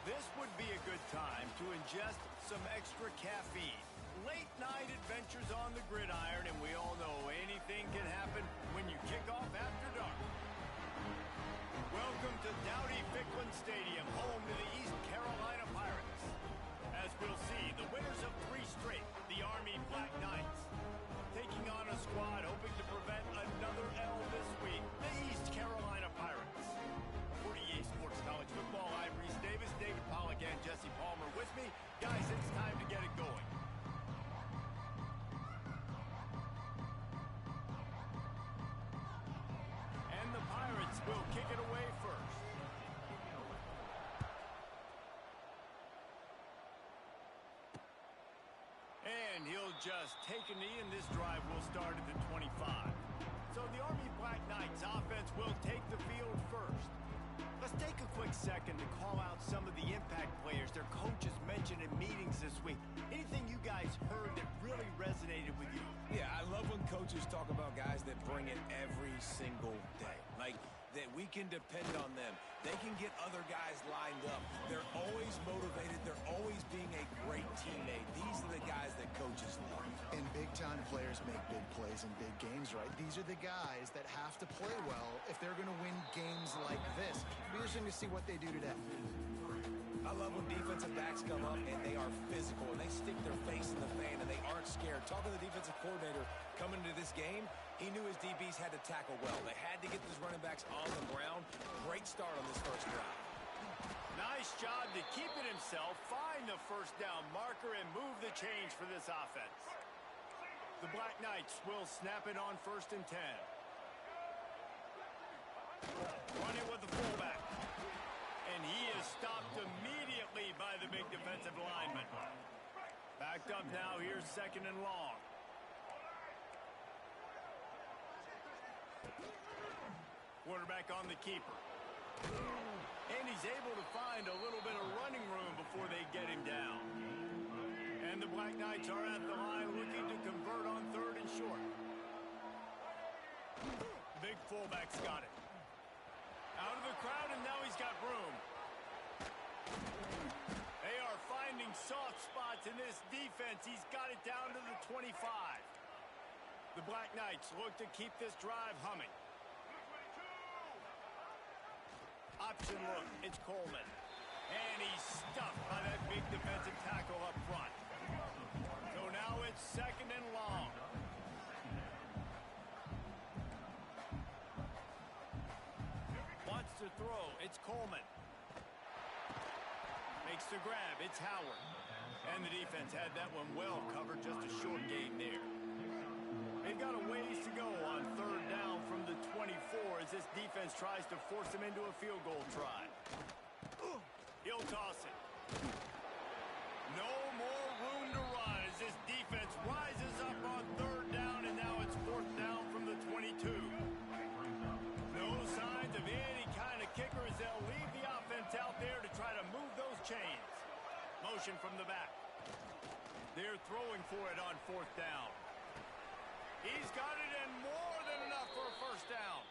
This would be a good time to ingest some extra caffeine. Late night adventures on the gridiron, and we all know anything can happen when you kick off after dark. Welcome to Dowdy-Ficklin Stadium, home to the East Carolina Pirates. As we'll see, the winners of 3 straight, the Army Black Knights, taking on a squad hoping to prevent another L this week, the East Carolina Pirates. For EA Sports College Football, I'm Reese Davis, David Pollack, and Jesse Palmer with me. Guys, it's time to get it going. And the Pirates will kick it away first. And he'll just take a knee, and this drive will start at the 25. So the Army Black Knights offense will take the field first. Let's take a quick second to call out some of the impact players their coaches mentioned in meetings this week. Anything you guys heard that really resonated with you? Yeah, I love when coaches talk about guys that bring it every single day. Like, that we can depend on them. They can get other guys lined up. They're always motivated. They're always being a great teammate. These are the guys that coaches love. And big-time players make big plays in big games, right? These are the guys that have to play well if they're going to win games like this. It'll be interesting to see what they do today. I love when defensive backs come up and they are physical and they stick their face in the fan and they aren't scared. Talking to the defensive coordinator coming into this game, he knew his DBs had to tackle well. They had to get those running backs on the ground. Great start on this first drive. Nice job to keep it himself, find the first down marker, and move the change for this offense. The Black Knights will snap it on 1st and 10. Run it with the fullback. And he is stopped immediately by the big defensive lineman. Backed up now, here's 2nd and long. Quarterback on the keeper. And he's able to find a little bit of running room before they get him down. And the Black Knights are at the line looking to convert on 3rd and short. The big fullback's got it. Out of the crowd, and now he's got room. They are finding soft spots in this defense. He's got it down to the 25. The Black Knights look to keep this drive humming. Option look, it's Coleman. And he's stuffed by that big defensive tackle up front. So now it's 2nd and long. Wants to throw, it's Coleman. Makes the grab, it's Howard. And the defense had that one well covered, just a short gain there. They've got a ways to go on 3rd down from the 24 as this defense tries to force them into a field goal try. He'll toss it. No more room to run as this defense rises up on 3rd down, and now it's 4th down from the 22. No signs of any kind of kicker as they'll leave the offense out there to try to move those chains. Motion from the back. They're throwing for it on 4th down. He's got it, and more than enough for a 1st down.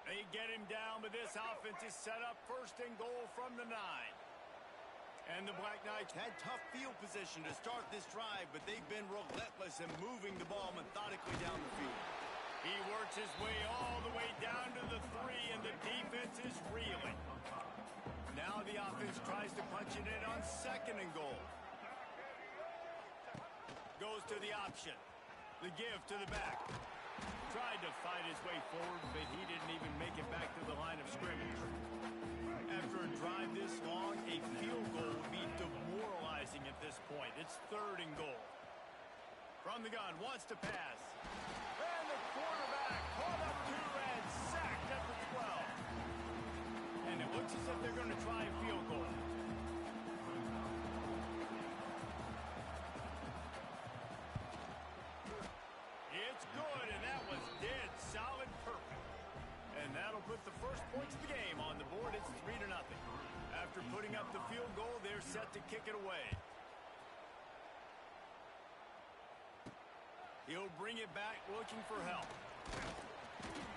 They get him down, but this offense is set up 1st and goal from the 9. And the Black Knights had tough field position to start this drive, but they've been relentless in moving the ball methodically down the field. He works his way all the way down to the 3, and the defense is reeling. Now the offense tries to punch it in on 2nd and goal. Goes to the option. The give to the back. Tried to fight his way forward, but he didn't even make it back to the line of scrimmage. After a drive this long, a field goal would be demoralizing at this point. It's 3rd and goal. From the gun, wants to pass. And the quarterback caught up to and sacked at the 12. And it looks as if they're going to try a field goal. It's good, and that was dead solid perfect. And that'll put the first points of the game on the board. It's 3-0. After putting up the field goal, they're set to kick it away. He'll bring it back looking for help.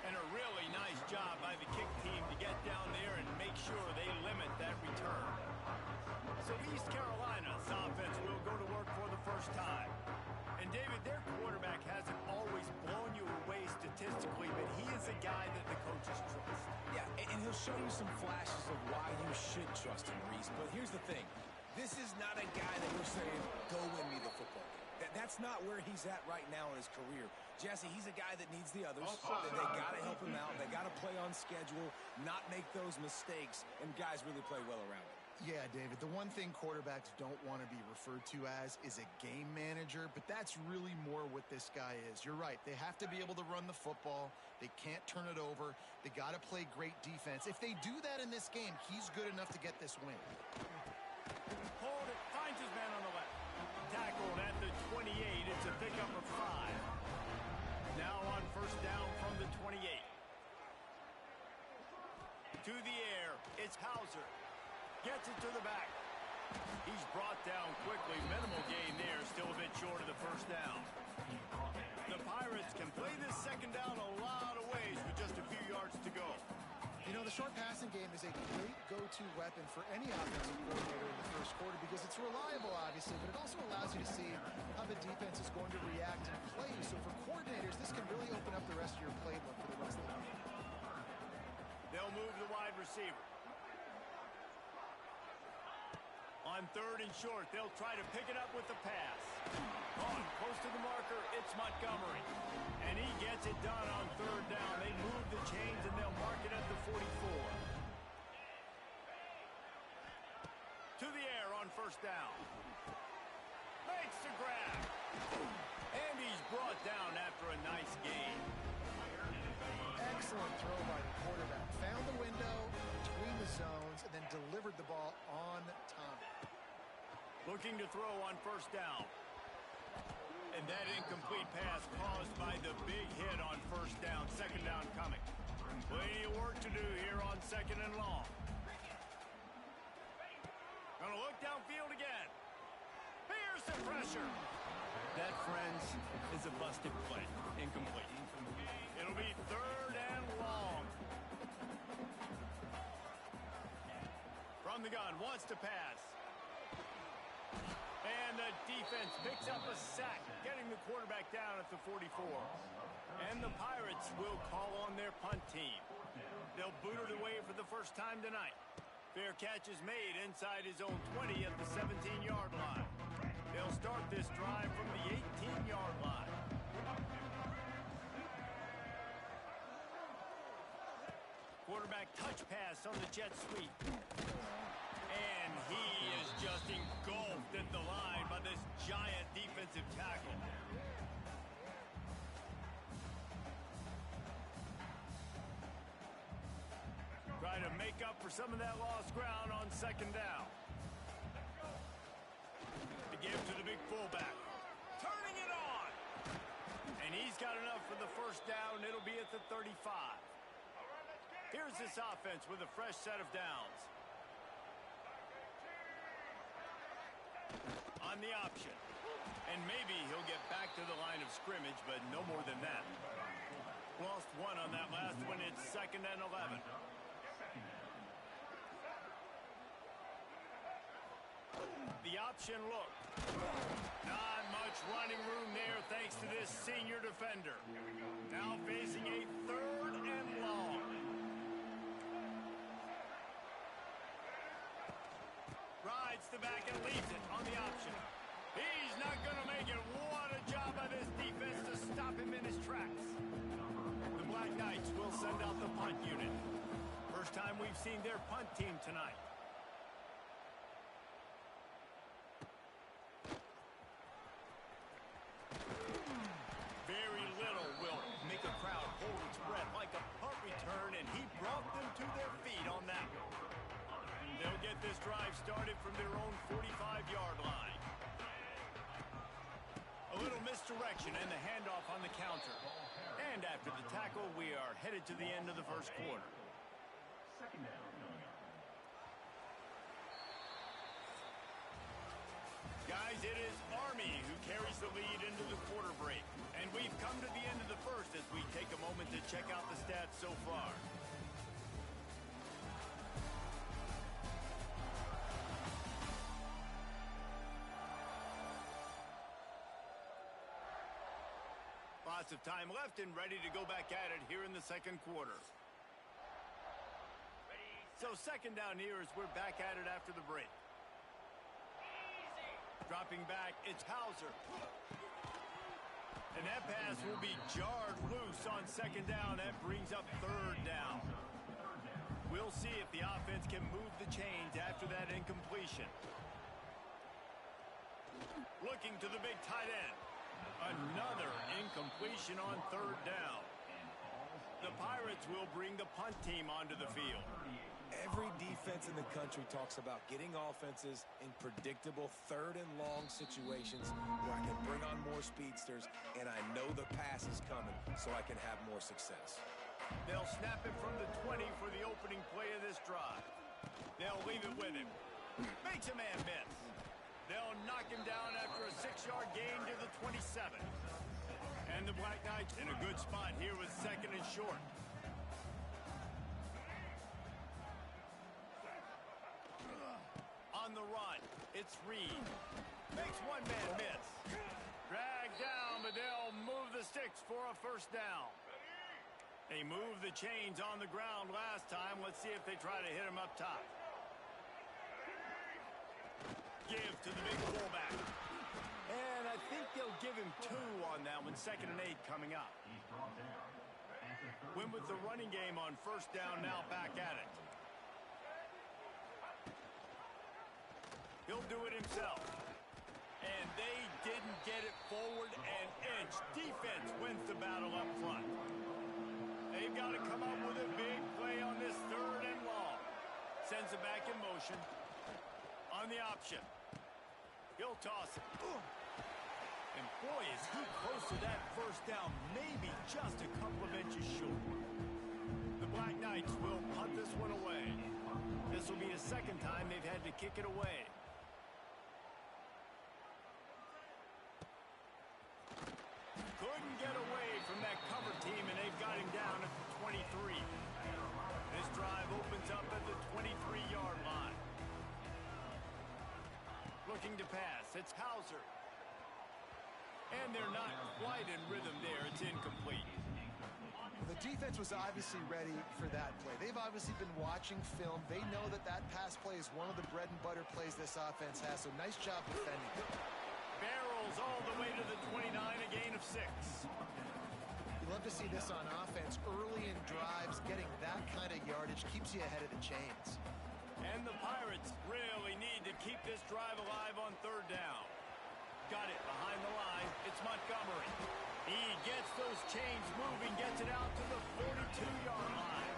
And a really nice job by the kick team to get down there and make sure they limit that return. first time. And, David, their quarterback hasn't always blown you away statistically, but he is a guy that the coaches trust. Yeah, and he'll show you some flashes of why you should trust him, Reese. But here's the thing. This is not a guy that we're saying, go win me the football game. That's not where he's at right now in his career. Jesse, he's a guy that needs the others. They got to help him out. They got to play on schedule, not make those mistakes, and guys really play well around him. Yeah, David, the one thing quarterbacks don't want to be referred to as is a game manager, but that's really more what this guy is. You're right. They have to be able to run the football. They can't turn it over. They got to play great defense. If they do that in this game, he's good enough to get this win. Hold it. Finds his man on the left. Tackled at the 28. It's a pickup of 5. Now on first down from the 28. To the air. It's Hauser. Gets it to the back. He's brought down quickly. Minimal gain there. Still a bit short of the first down. The Pirates can play this second down a lot of ways with just a few yards to go. You know, the short passing game is a great go-to weapon for any offensive coordinator in the first quarter because it's reliable, obviously, but it also allows you to see how the defense is going to react and play. So for coordinators, this can really open up the rest of your playbook for the rest of the game. They'll move the wide receiver. On third and short, they'll try to pick it up with the pass. On close to the marker, it's Montgomery. And he gets it done on third down. They move the chains, and they'll mark it at the 44. To the air on first down. Makes the grab. And he's brought down after a nice gain. Excellent throw by the quarterback. Found the window between the zones and then delivered the ball on time. Looking to throw on first down. And that incomplete pass caused by the big hit on first down. Second down coming. Plenty of work to do here on second and long. Gonna look downfield again. Here's the pressure. That, friends, is a busted play. Incomplete. It'll be third and long. From the gun, wants to pass. And the defense picks up a sack, getting the quarterback down at the 44. And the Pirates will call on their punt team. They'll boot it away for the first time tonight. Fair catch is made inside his own 20 at the 17-yard line. They'll start this drive from the 18-yard line. Quarterback touch pass on the jet sweep. And he is just engulfed at the line by this giant defensive tackle. Try to make up for some of that lost ground on second down. To give to the big fullback. Turning it on. And he's got enough for the first down. It'll be at the 35. Here's this offense with a fresh set of downs. On the option. And maybe he'll get back to the line of scrimmage, but no more than that. Lost one on that last one. It's second and 11. The option look. Not much running room there thanks to this senior defender. Now facing a third and long. Rides the back and leads it on the option. He's not going to make it. What a job by this defense to stop him in his tracks. The Black Knights will send out the punt unit. First time we've seen their punt team tonight. Very little will make a crowd hold its breath like a punt return, and he brought them to their feet on that one. They'll get this drive started from their own 45-yard line. A little misdirection and the handoff on the counter. And after the tackle, we are headed to the end of the first quarter. Guys, it is Army who carries the lead into the quarter break. And we've come to the end of the first as we take a moment to check out the stats so far. Lots of time left and ready to go back at it here in the second quarter. So second down here as we're back at it after the break. Dropping back, it's Hauser. And that pass will be jarred loose on second down. That brings up third down. We'll see if the offense can move the chains after that incompletion. Looking to the big tight end. Another incompletion on third down. The Pirates will bring the punt team onto the field. Every defense in the country talks about getting offenses in predictable third and long situations where I can bring on more speedsters and I know the pass is coming so I can have more success. They'll snap it from the 20 for the opening play of this drive. They'll leave it with him. Makes a man miss. They'll knock him down after a 6-yard gain to the 27. And the Black Knights in a good spot here with second and short. On the run, it's Reed. Makes one man miss. Dragged down, but they'll move the sticks for a first down. They moved the chains on the ground last time. Let's see if they try to hit him up top. Give to the big fullback. And I think they'll give him 2 on that one. 2nd and 8 coming up. Win with the running game on first down, now back at it. He'll do it himself. And they didn't get it forward an inch. Defense wins the battle up front. They've got to come up with a big play on this third and long. Sends it back in motion. On the option. He'll toss it. And boy, is he close to that first down. Maybe just a couple of inches short. The Black Knights will punt this one away. This will be the second time they've had to kick it away. Couldn't get away from that cover team, and they've got him down at the 23. This drive opens up at the 23-yard line. Looking to pass. It's Hauser. And they're not quite in rhythm there. It's incomplete. The defense was obviously ready for that play. They've obviously been watching film. They know that that pass play is one of the bread and butter plays this offense has, so nice job defending it. Barrels all the way to the 29, a gain of 6. You love to see this on offense. Early in drives, getting that kind of yardage keeps you ahead of the chains. And the Pirates really need to keep this drive alive on third down. Got it behind the line. It's Montgomery. He gets those chains moving, gets it out to the 42-yard line.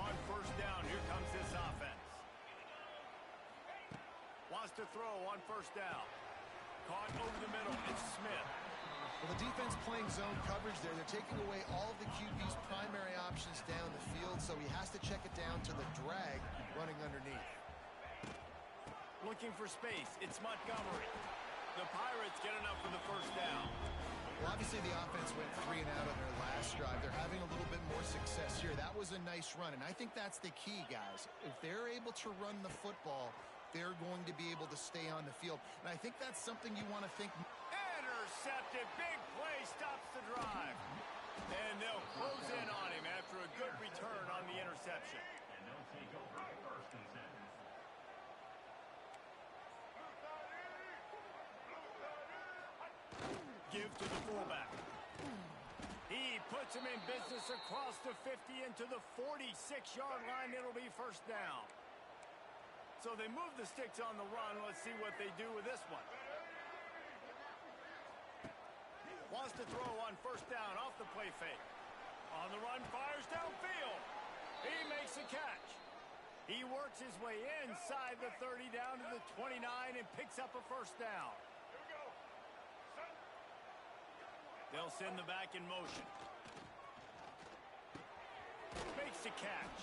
On first down, here comes this offense. Wants to throw on first down. Caught over the middle. It's Smith. Well, the defense playing zone coverage there. They're taking away all of the QB's primary options down the field, so he has to check it down to the drag running underneath. Looking for space. It's Montgomery. The Pirates get enough for the first down. Well, obviously the offense went 3 and out on their last drive. They're having a little bit more success here. That was a nice run, and I think that's the key, guys. If they're able to run the football, they're going to be able to stay on the field. And I think that's something you want to think. Intercepted. Big play stops the drive. And they'll close in on him after a good return on the interception. And they'll take over first and 7. Give to the fullback. He puts him in business across the 50 into the 46-yard line. It'll be first down. So they move the sticks on the run. Let's see what they do with this one. Wants to throw on first down off the play fake. On the run, fires downfield. He makes the catch. He works his way inside the 30 down to the 29 and picks up a first down. They'll send the back in motion. Makes the catch.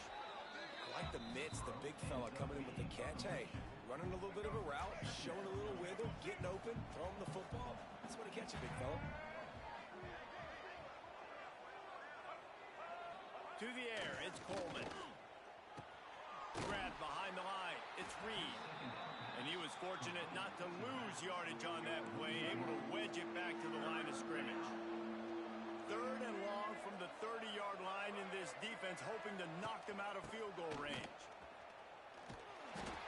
I like the mitts, the big fella coming in with the catch. Hey, running a little bit of a route, showing a little wiggle, getting open, throwing the football. That's what he catch you, big fella. To the air, it's Coleman. Grabbed behind the line, it's Reed. And he was fortunate not to lose yardage on that play, able to wedge it back to the line of scrimmage. from the 30-yard line in this defense, hoping to knock them out of field goal range.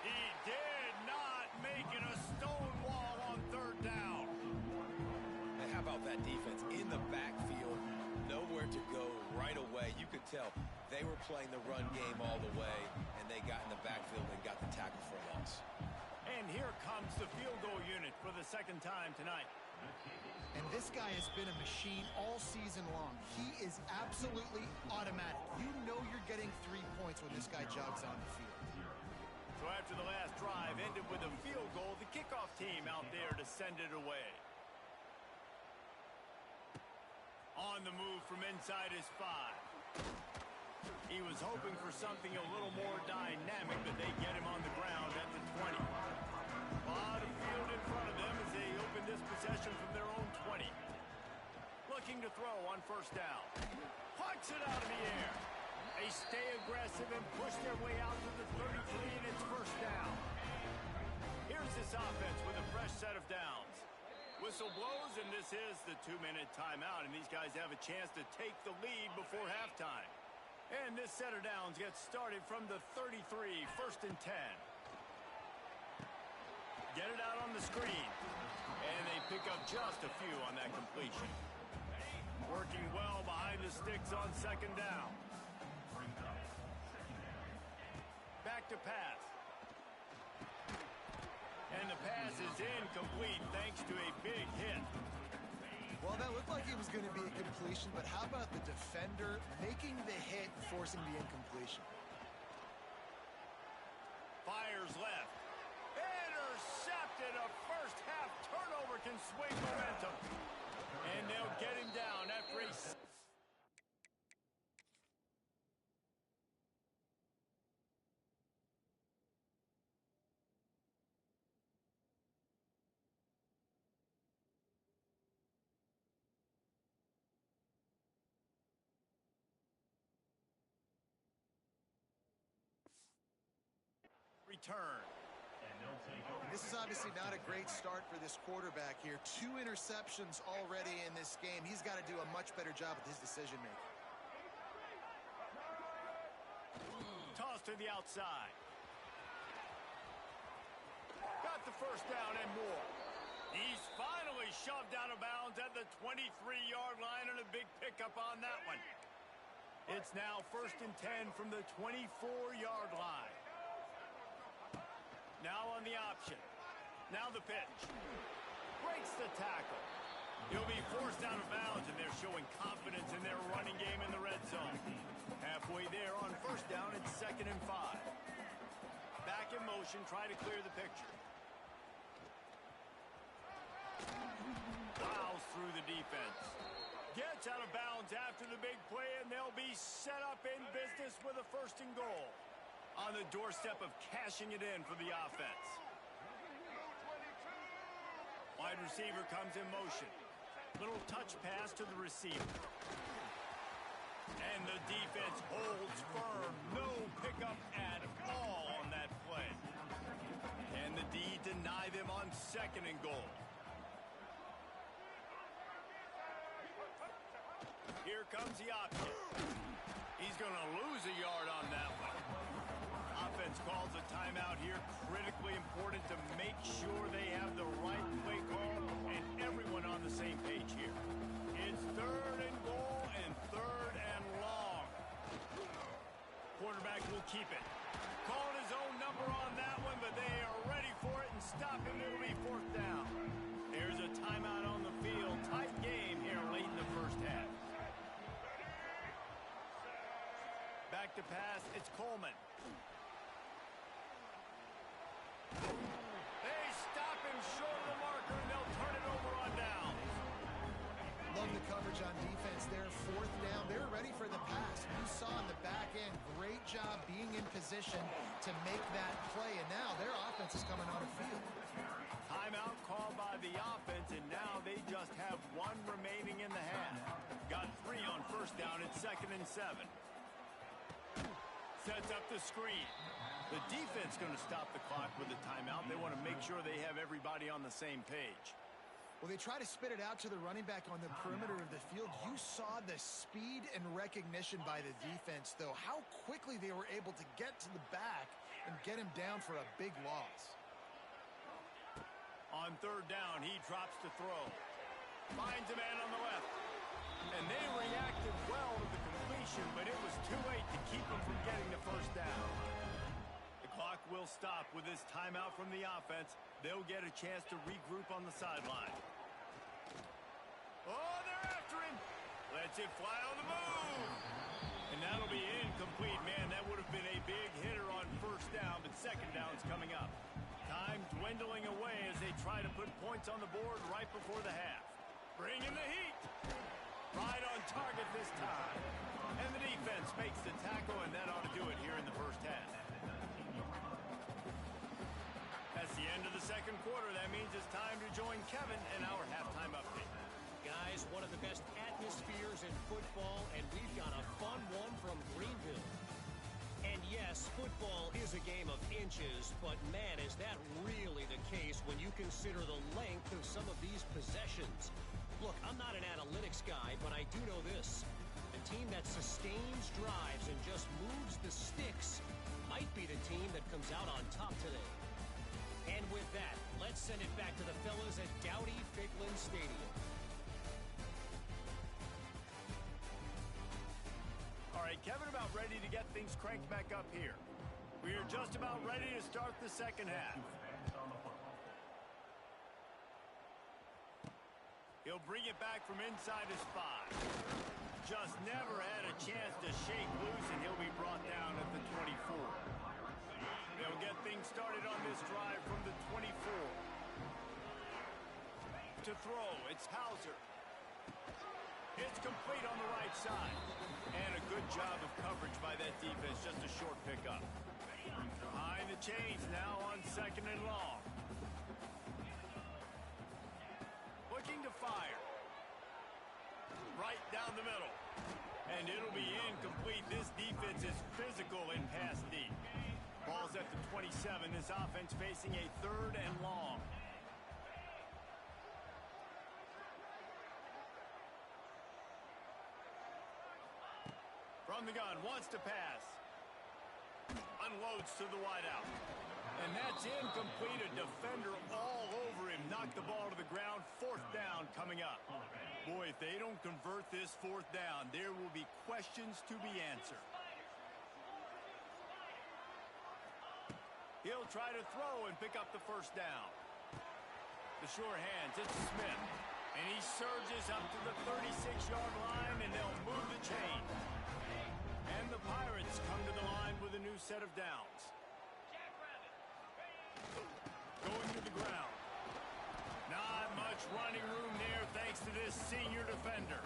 He did not make it a stone wall on third down. And how about that defense in the backfield? Nowhere to go right away. You could tell they were playing the run game all the way, and they got in the backfield and got the tackle for a loss. And here comes the field goal unit for the second time tonight. And this guy has been a machine all season long. He is absolutely automatic. You know you're getting 3 points when this guy jogs on the field. So after the last drive ended with a field goal, the kickoff team out there to send it away. On the move from inside his 5. He was hoping for something a little more dynamic, but they get him on the ground at the 20. A lot of field in front of them as they open this possession from their own 20. Looking to throw on first down. Punts it out of the air. They stay aggressive and push their way out to the 33, and it's first down. Here's this offense with a fresh set of downs. Whistle blows, and this is the 2-minute timeout, and these guys have a chance to take the lead before halftime. And this set of downs gets started from the 33, first and 10. Get it out on the screen, and they pick up just a few on that completion. Working well behind the sticks on second down. Back to pass. And the pass is incomplete thanks to a big hit. Well, that looked like it was going to be a completion, but how about the defender making the hit, forcing the incompletion? Fires left. Intercepted. A first half turnover can swing momentum. And they'll get him down after a... return. And this is obviously not a great start for this quarterback here. 2 interceptions already in this game. He's got to do a much better job with his decision-making. Toss to the outside. Got the first down and more. He's finally shoved out of bounds at the 23-yard line, and a big pickup on that one. It's now first and 10 from the 24-yard line. Now on the option. Now the pitch. Breaks the tackle. He'll be forced out of bounds, and they're showing confidence in their running game in the red zone. Halfway there on first down, it's second and 5. Back in motion, try to clear the picture. Plows through the defense. Gets out of bounds after the big play, and they'll be set up in business with a first and goal. On the doorstep of cashing it in for the offense. Wide receiver comes in motion. Little touch pass to the receiver. And the defense holds firm. No pickup at all on that play. Can the D deny them on second and goal? Here comes the option. He's going to lose a yard on that one. Offense calls a timeout here. Critically important to make sure they have the right play call and everyone on the same page here. It's third and goal and third and long. Quarterback will keep it. Called his own number on that one, but they are ready for it and stop him. It'll be fourth down. There's a timeout on the field. Tight game here late in the first half. Back to pass. It's Coleman. They stop him short of the marker, and they'll turn it over on down. Love the coverage on defense there. Fourth down. They're ready for the pass. You saw in the back end, great job being in position to make that play. And now their offense is coming on the field. Timeout called by the offense, and now they just have 1 remaining in the half. Got 3 on first down. It's second and 7. Sets up the screen. The defense going to stop the clock with a timeout. They want to make sure they have everybody on the same page. Well, they try to spit it out to the running back on the perimeter of the field. You saw the speed and recognition by the defense, though, how quickly they were able to get to the back and get him down for a big loss. On third down, he drops to throw. Finds a man on the left. And they reacted well to the completion, but it was too late to keep him from getting the first down. The clock will stop with this timeout from the offense. They'll get a chance to regroup on the sideline. Oh, they're after him. Lets it fly on the move. And that'll be incomplete. Man, that would have been a big hitter on first down, but second down's coming up. Time dwindling away as they try to put points on the board right before the half. Bring in the heat. Right on target this time. And the defense makes the tackle, and that ought to do it here in the first half. That's the end of the second quarter. That means it's time to join Kevin in our halftime update. Guys, one of the best atmospheres in football, and we've got a fun one from Greenville. And yes, football is a game of inches, but man, is that really the case when you consider the length of some of these possessions. Look, I'm not an analytics guy, but I do know this. A team that sustains drives and just moves the sticks might be the team that comes out on top today. And with that, let's send it back to the fellas at Dowdy-Ficklin Stadium. All right, Kevin, about ready to get things cranked back up here. We are just about ready to start the second half. He'll bring it back from inside his 5. Just never had a chance to shake loose, and he'll be brought down at the 24. They'll get things started on this drive from the 24. To throw, it's Hauser. It's complete on the right side. And a good job of coverage by that defense, just a short pickup. Behind the chains now on second and long. Looking to fire. Right down the middle. And it'll be incomplete. This defense is physical in pass deep. Ball's at the 27. This offense facing a third and long. From the gun, wants to pass. Unloads to the wideout. And that's incomplete. A defender all over him. Knocked the ball to the ground. Fourth down coming up. Boy, if they don't convert this fourth down, there will be questions to be answered. He'll try to throw and pick up the first down. The sure hands, it's Smith. And he surges up to the 36-yard line, and they'll move the chain. And the Pirates come to the line with a new set of downs. Going to the ground. Not much running room there thanks to this senior defender.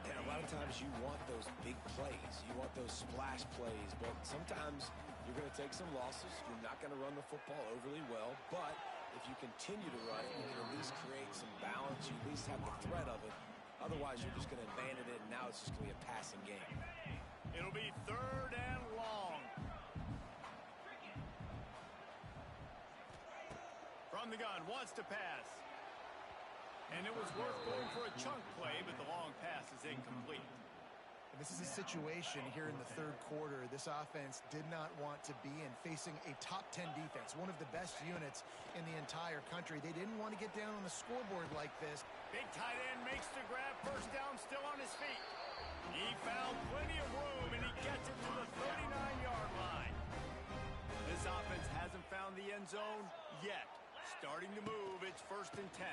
And a lot of times you want those big plays. You want those splash plays, but sometimes you're going to take some losses. You're not going to run the football overly well, but if you continue to run it, you can at least create some balance. You at least have the threat of it. Otherwise, you're just going to abandon it, and now it's just going to be a passing game. It'll be third and long. From the gun, wants to pass. And it was worth going for a chunk play, but the long pass is incomplete. This is a situation here in the third quarter this offense did not want to be in, facing a top 10 defense, one of the best units in the entire country. They didn't want to get down on the scoreboard like this. Big tight end makes the grab, first down, still on his feet. He found plenty of room, and he gets it to the 39-yard line. This offense hasn't found the end zone yet. Starting to move, it's first and 10.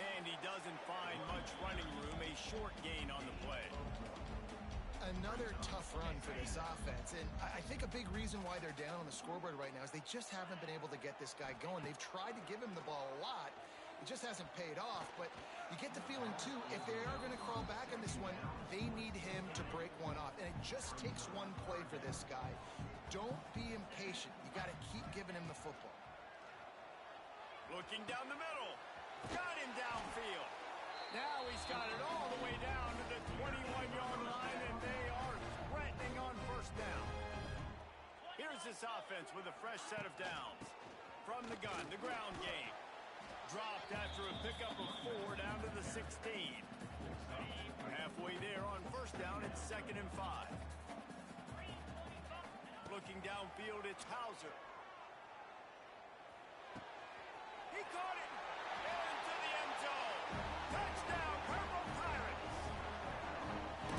And he doesn't find much running room, a short gain on the play. Another tough run for this offense, and I think a big reason why they're down on the scoreboard right now is they just haven't been able to get this guy going. They've tried to give him the ball a lot. It just hasn't paid off, but you get the feeling, too, if they are going to crawl back on this one, they need him to break one off, and it just takes one play for this guy. Don't be impatient. You got to keep giving him the football. Looking down the middle. Got him downfield. Now he's got it all the way down to the 21-yard line, and they are threatening on first down. Here's this offense with a fresh set of downs. From the gun, the ground game. dropped after a pickup of 4 down to the 16. Halfway there on first down, it's 2nd and 5. Looking downfield, it's Hauser. He caught it into the end zone. Touchdown, Purple Pirates.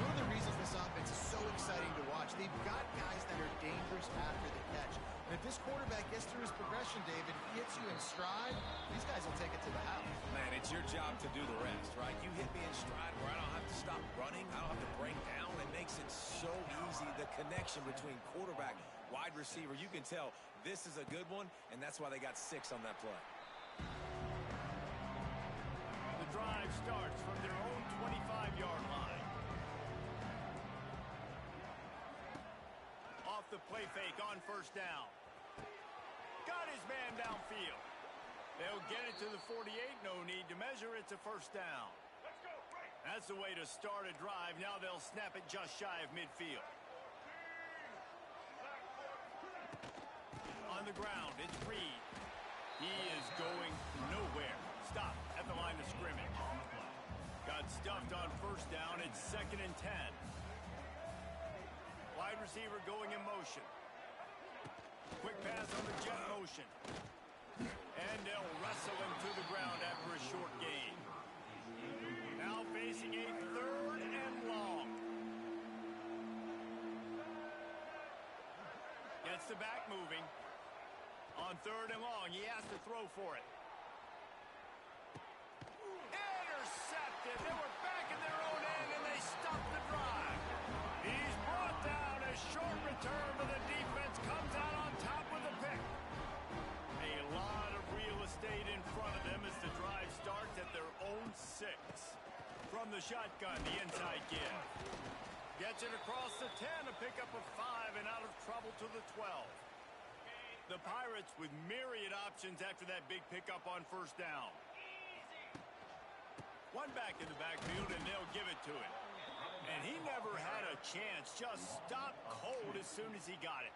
One of the reasons this offense is so exciting to watch, they've got guys that are dangerous after the catch. And if this quarterback gets through his progression, David, hits you in stride, these guys will take it to the house. Man, it's your job to do the rest, right? You hit me in stride where I don't have to stop running. I don't have to break down. It makes it so easy. The connection between quarterback, wide receiver, you can tell this is a good one, and that's why they got 6 on that play. The drive starts from their own 25-yard line. Off the play fake on first down. Got his man downfield. They'll get it to the 48. No need to measure. It's a first down. That's the way to start a drive. Now they'll snap it just shy of midfield. On the ground, it's Reed. He is going nowhere. Stop at the line of scrimmage. Got stuffed on first down. It's 2nd and 10. Wide receiver going in motion. Quick pass on the jet motion. And they'll wrestle him to the ground after a short gain. Now facing a 3rd and long. Gets the back moving. On 3rd and long, he has to throw for it. Intercepted. They were back in their own end, and they stopped the drive. He's brought down. A short return, but the defense comes out on top with a pick. A lot of real estate in front of them as the drive starts at their own 6. From the shotgun, the inside give. Gets it across the 10, a pickup of 5, and out of trouble to the 12. The Pirates with myriad options after that big pickup on first down. One back in the backfield, and they'll give it to him. And he never had a chance. Just stopped cold as soon as he got it.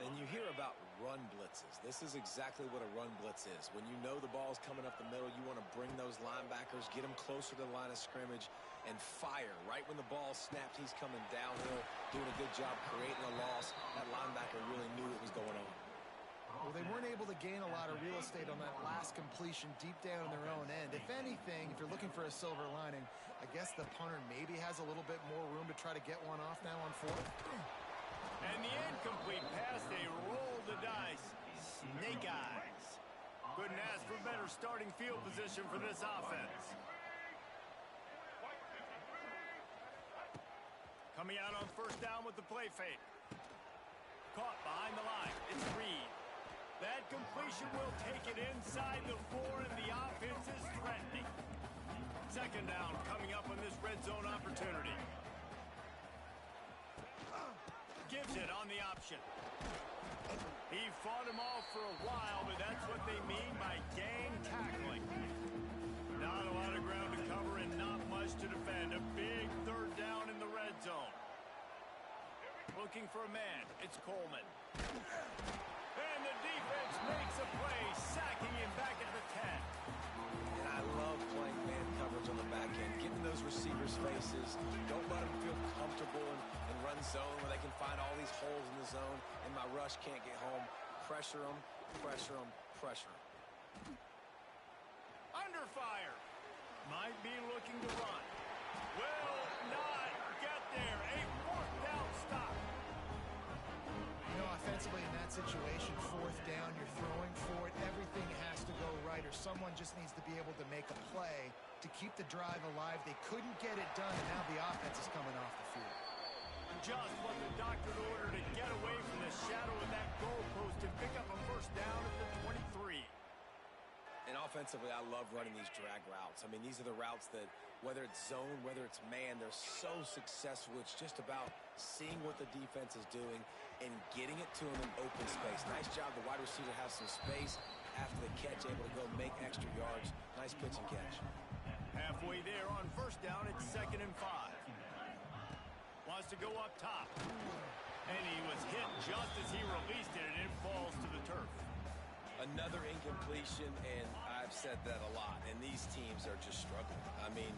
And you hear about run blitzes. This is exactly what a run blitz is. When you know the ball's coming up the middle, you want to bring those linebackers, get them closer to the line of scrimmage, and fire. Right when the ball snapped, he's coming downhill, doing a good job creating a loss. That linebacker really knew what was going on. Well, they weren't able to gain a lot of real estate on that last completion deep down in their own end. If anything, if you're looking for a silver lining, I guess the punter maybe has a little bit more room to try to get one off now on 4th. And the incomplete pass, they roll the dice. Snake eyes. Couldn't ask for better starting field position for this offense. Coming out on first down with the play fake. Caught behind the line. It's Reed. That completion will take it inside the 4, and the offense is threatening. 2nd down coming up on this red zone opportunity. Gives it on the option. He fought him off for a while, but that's what they mean by gang tackling. Not a lot of ground to cover and not much to defend. A big 3rd down in the red zone. Looking for a man. It's Coleman. And the defense makes a play, sacking him back at the 10. And I love playing man coverage on the back end, getting those receivers' faces. Don't let them feel comfortable and run zone where they can find all these holes in the zone, and my rush can't get home. Pressure them, pressure them, pressure them. Under fire. Might be looking to run. Will not get there. A 4th down stop. You know, offensively in that situation, 4th down, you're throwing for it. Everything has to go right, or someone just needs to be able to make a play to keep the drive alive. They couldn't get it done, and now the offense is coming off the field. Just what the doctor ordered to get away from the shadow of that goalpost and pick up a first down at the 23. And offensively, I love running these drag routes. I mean, these are the routes that, whether it's zone, whether it's man, they're so successful. It's just about seeing what the defense is doing and getting it to them in open space. Nice job. The wide receiver has some space after the catch, able to go make extra yards. Nice pitch and catch. Halfway there on first down, it's 2nd and 5. Wants to go up top. And he was hit just as he released it, and it falls to the turf. Another incomplete completion, and I've said that a lot, and these teams are just struggling. I mean,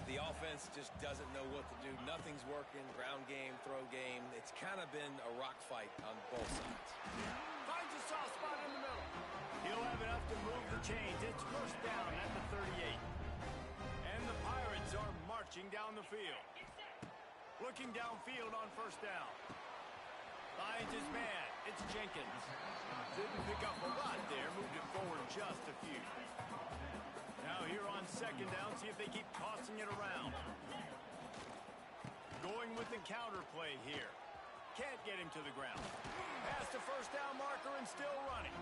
the offense just doesn't know what to do. Nothing's working. Ground game, throw game. It's kind of been a rock fight on both sides. Finds a soft spot in the middle. He'll have enough to move the chains. It's first down at the 38. And the Pirates are marching down the field. Looking downfield on first down. Finds his man. It's Jenkins. Didn't pick up a lot there. Moved it forward just a few. Now here on second down, see if they keep tossing it around. Going with the counter play here. Can't get him to the ground. Past the first down marker and still running.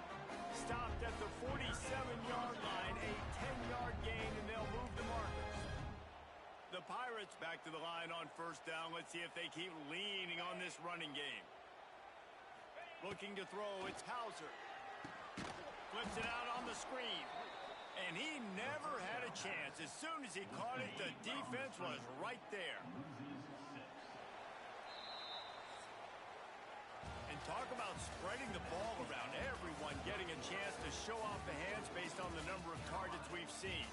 Stopped at the 47-yard line. A 10-yard gain, and they'll move the markers. The Pirates back to the line on first down. Let's see if they keep leaning on this running game. Looking to throw, it's Hauser. Flips it out on the screen. And he never had a chance. As soon as he caught it, the defense was right there. And talk about spreading the ball around. Everyone getting a chance to show off the hands based on the number of targets we've seen.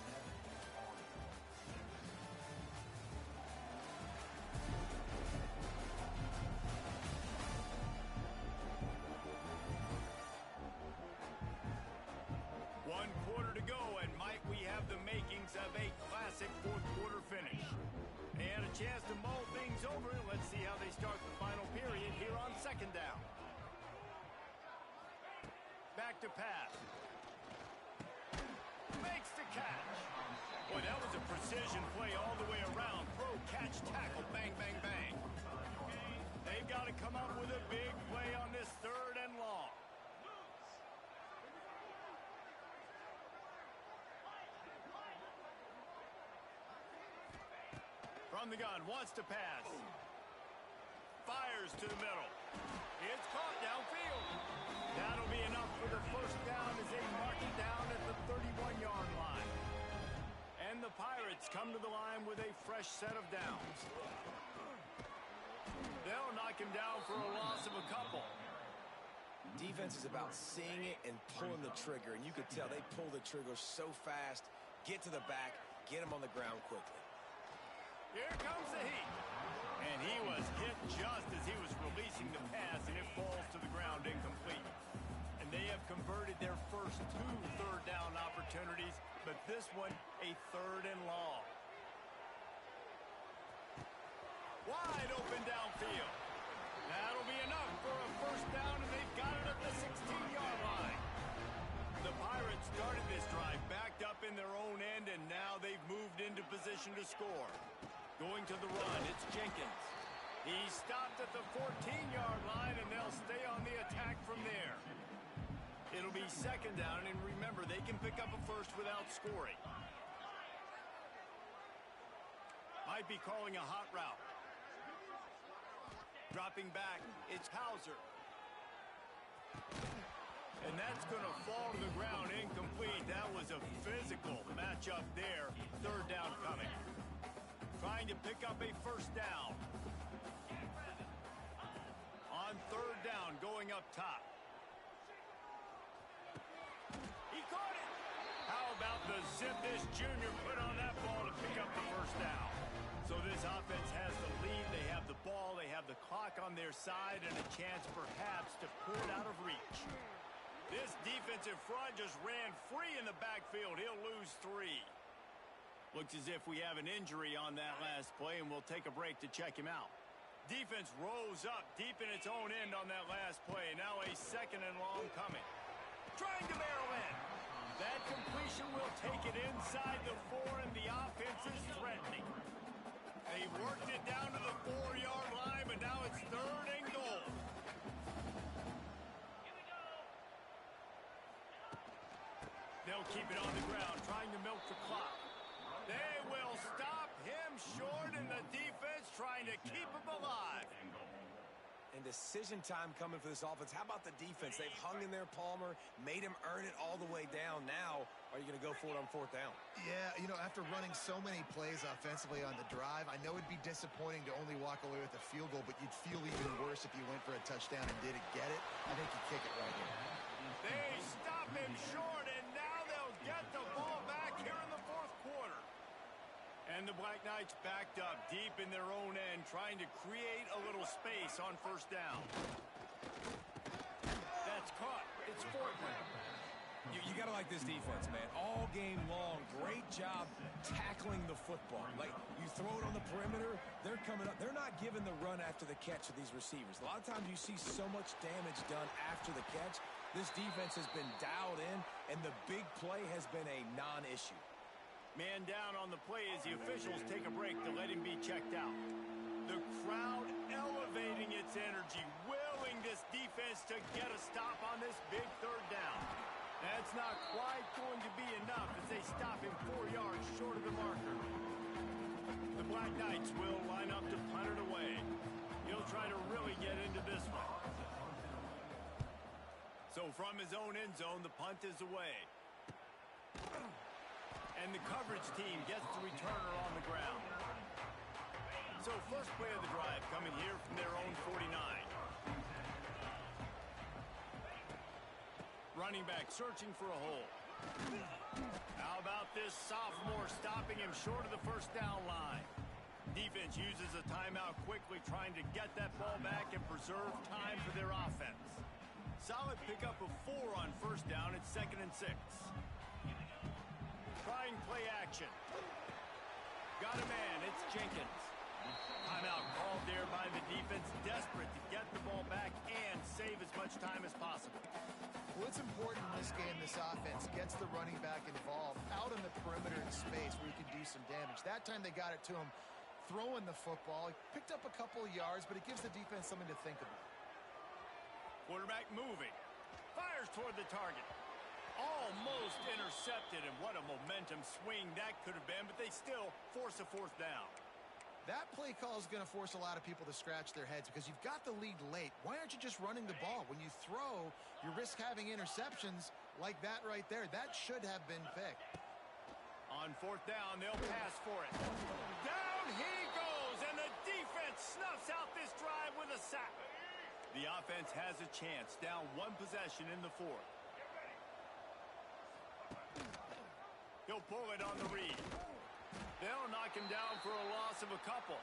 One quarter to go, and might we have the makings of a classic fourth-quarter finish. And a chance to mull things over. Let's see how they start the final period here on second down. Back to pass. Makes the catch. Boy, that was a precision play all the way around. Throw, catch, tackle, bang, bang, bang. They've got to come up with a big play on this third and long. From the gun, wants to pass. Fires to the middle. It's caught downfield. That'll be enough for the first down as they mark it down at the 31-yard line. And the Pirates come to the line with a fresh set of downs. They'll knock him down for a loss of a couple. Defense is about seeing it and pulling the trigger, and you could tell they pull the trigger so fast, get to the back, get him on the ground quickly. Here comes the heat. And he was hit just as he was releasing the pass, and it falls to the ground incomplete. And they have converted their first two third-down opportunities, but this one a third and long. Wide open downfield. That'll be enough for a first down, and they've got it at the 16-yard line. The Pirates started this drive backed up in their own end, and now they've moved into position to score. Going to the run, it's Jenkins. He stopped at the 14-yard line, and they'll stay on the attack from there. It'll be second down, and remember, they can pick up a first without scoring. Might be calling a hot route. Dropping back, it's Hauser. And that's going to fall to the ground incomplete. That was a physical matchup there. Third down coming. Trying to pick up a first down. On third down, going up top. He caught it. How about the zip this junior put on that ball to pick up the first down? So this offense has the lead. They have the ball. They have the clock on their side and a chance perhaps to put it out of reach. This defensive front just ran free in the backfield. He'll lose 3. Looks as if we have an injury on that last play, and we'll take a break to check him out. Defense rose up deep in its own end on that last play. Now a second and long coming. Trying to barrel in. That completion will take it inside the 4, and the offense is threatening. They worked it down to the 4-yard line, but now it's third and goal. They'll keep it on the ground, trying to milk the clock. They will stop him short, and the defense trying to keep him alive. And decision time coming for this offense. How about the defense? They've hung in there, Palmer, made him earn it all the way down. Now, are you going to go for it on fourth down? Yeah, you know, after running so many plays offensively on the drive, I know it'd be disappointing to only walk away with a field goal, but you'd feel even worse if you went for a touchdown and didn't get it. I think you kick it right here. They stop him short, and get the ball back here in the fourth quarter. And the Black Knights backed up deep in their own end, trying to create a little space on first down. That's caught. It's fourth down. You got to like this defense, man. All game long, great job tackling the football. Like, you throw it on the perimeter, they're coming up. They're not giving the run after the catch to these receivers. A lot of times you see so much damage done after the catch. This defense has been dialed in, and the big play has been a non-issue. Man down on the play as the officials take a break to let him be checked out. The crowd elevating its energy, willing this defense to get a stop on this big third down. That's not quite going to be enough as they stop him 4 yards short of the marker. The Black Knights will line up to punt it away. He'll try to really get into this one. So from his own end zone, the punt is away. And the coverage team gets the returner on the ground. So first play of the drive coming here from their own 49. Running back searching for a hole. How about this sophomore stopping him short of the first down line? Defense uses a timeout quickly, trying to get that ball back and preserve time for their offense. Solid pickup of 4 on first down. It's 2nd and 6. Trying play action. Got a man. It's Jenkins. Timeout called there by the defense, desperate to get the ball back and save as much time as possible. Well, it's important in this game this offense gets the running back involved out on the perimeter in space where he can do some damage. That time they got it to him throwing the football. He picked up a couple of yards, but it gives the defense something to think about. Quarterback moving. Fires toward the target. Almost intercepted, and what a momentum swing that could have been, but they still force a fourth down. That play call is going to force a lot of people to scratch their heads because you've got the lead late. Why aren't you just running the ball? When you throw, you risk having interceptions like that right there. That should have been picked. On fourth down, they'll pass for it. Down he goes, and the defense snuffs out this drive with a sack. The offense has a chance, down 1 possession in the fourth. He'll pull it on the read. They'll knock him down for a loss of a couple.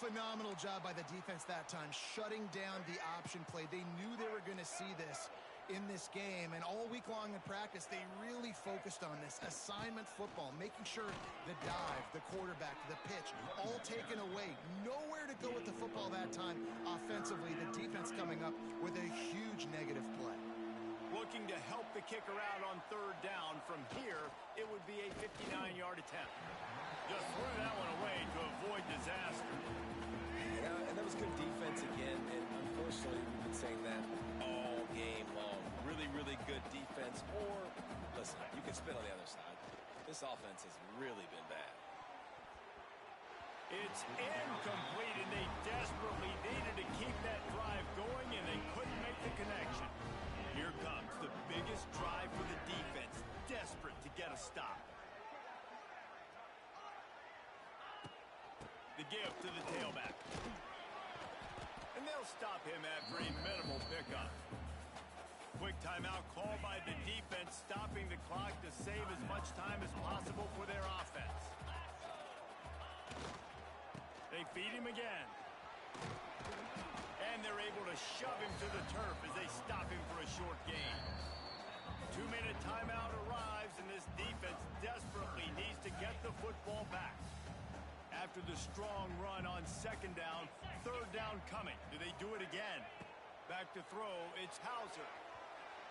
Phenomenal job by the defense that time, shutting down the option play. They knew they were going to see this in this game, and all week long in practice, they really focused on this assignment football, making sure the dive, the quarterback, the pitch, all taken away. Nowhere to go with the football that time offensively. The defense coming up with a huge negative play. Looking to help the kicker out on third down. From here, it would be a 59-yard attempt. Just threw that one away to avoid disaster. Yeah, and that was good defense again, and unfortunately, we've been saying that all game long. Really, really good defense, or, listen, you can spin on the other side. This offense has really been bad. It's incomplete, and they desperately needed to keep that drive going, and they couldn't make the connection. Here comes the biggest drive for the defense, desperate to get a stop. The give to the tailback. And they'll stop him after a minimal pickup. Quick timeout called by the defense, stopping the clock to save as much time as possible for their offense. They feed him again. And they're able to shove him to the turf as they stop him for a short gain. 2-minute timeout arrives, and this defense desperately needs to get the football back. After the strong run on second down, third down coming. Do they do it again? Back to throw, it's Hauser.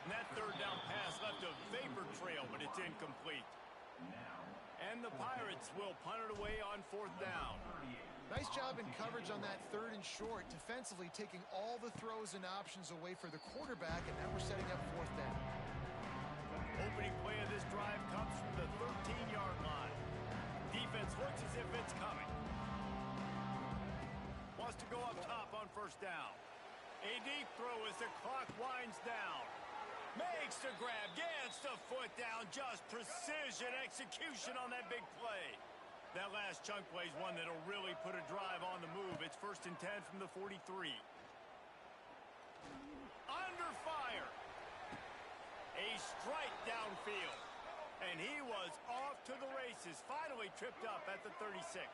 And that third down pass left a vapor trail, but it's incomplete. And the Pirates will punt it away on fourth down. Nice job in coverage on that third and short, defensively taking all the throws and options away for the quarterback, and now we're setting up fourth down. Opening play of this drive comes from the 13-yard line. Defense looks as if it's coming. Wants to go up top on first down. A deep throw as the clock winds down. Makes the grab, gets the foot down, just precision execution on that big play. That last chunk play is one that'll really put a drive on the move. It's 1st and 10 from the 43. Under fire. A strike downfield. And he was off to the races, finally tripped up at the 36.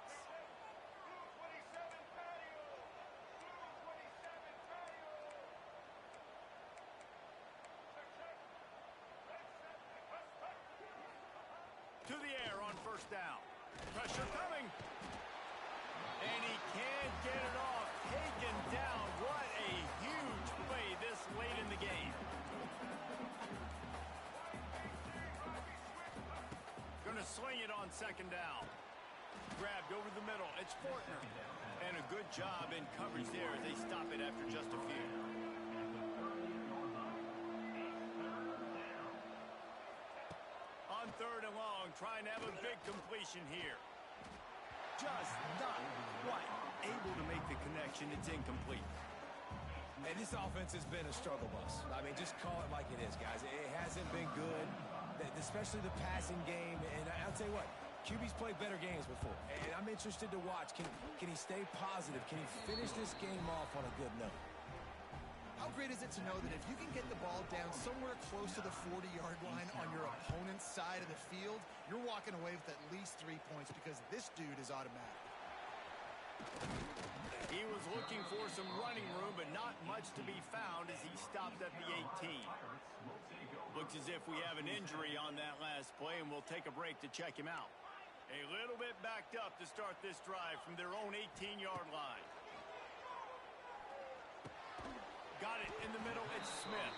To the air on first down. Pressure coming. And he can't get it off. Taken down. What a huge play this late in the game. Going to swing it on second down. Grabbed over the middle. It's Fortner. And a good job in coverage there as they stop it after just a few. On third and long, trying to have a big completion here. Just not quite able to make the connection. It's incomplete. And this offense has been a struggle bus. I mean, just call it like it is, guys. It hasn't been good, especially the passing game. And I'll tell you what, QB's played better games before. And I'm interested to watch. Can he stay positive? Can he finish this game off on a good note? How great is it to know that if you can get the ball down somewhere close to the 40-yard line on your opponent's side of the field, you're walking away with at least 3 points because this dude is automatic. He was looking for some running room, but not much to be found as he stopped at the 18. Looks as if we have an injury on that last play, and we'll take a break to check him out. A little bit backed up to start this drive from their own 18-yard line. Got it in the middle. It's Smith.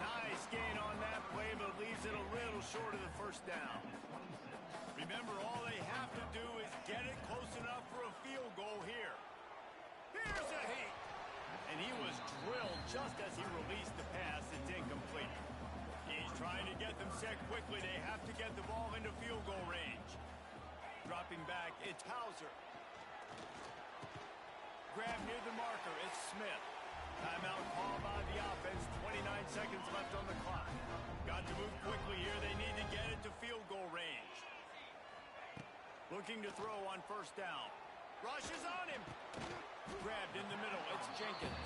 Nice gain on that play, but leaves it a little short of the first down. Remember, all they have to do is get it close enough for a field goal here. Here's a hit. And he was drilled just as he released the pass. It's incomplete. He's trying to get them set quickly. They have to get the ball into field goal range. Dropping back, it's Hauser. Grab near the marker. It's Smith. Timeout call by the offense. 29 seconds left on the clock. Got to move quickly here. They need to get it to field goal range. Looking to throw on first down. Rush is on him. Grabbed in the middle. It's Jenkins.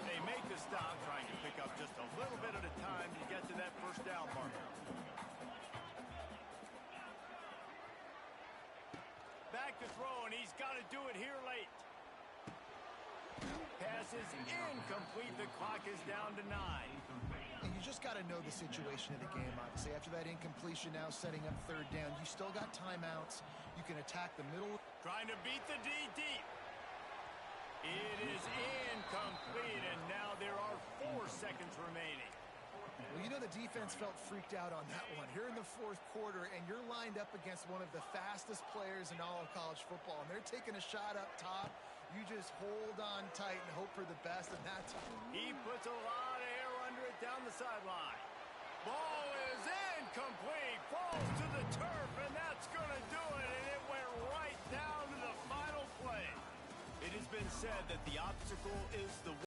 They make the stop, trying to pick up just a little bit at a time to get to that first down marker. Back to throw, and he's got to do it here late. Pass is incomplete. The clock is down to 9. And you just got to know the situation of the game, obviously. After that incompletion, now setting up third down, you still got timeouts. You can attack the middle. Trying to beat the D deep. It is incomplete, and now there are 4 seconds remaining. Well, you know the defense felt freaked out on that one. Here in the fourth quarter, and you're lined up against one of the fastest players in all of college football, and they're taking a shot up top. You just hold on tight and hope for the best, and that's... He puts a lot of air under it down the sideline. Ball is incomplete, falls to the turf, and that's going to do it, and it went right down to the final play. It has been said that the obstacle is the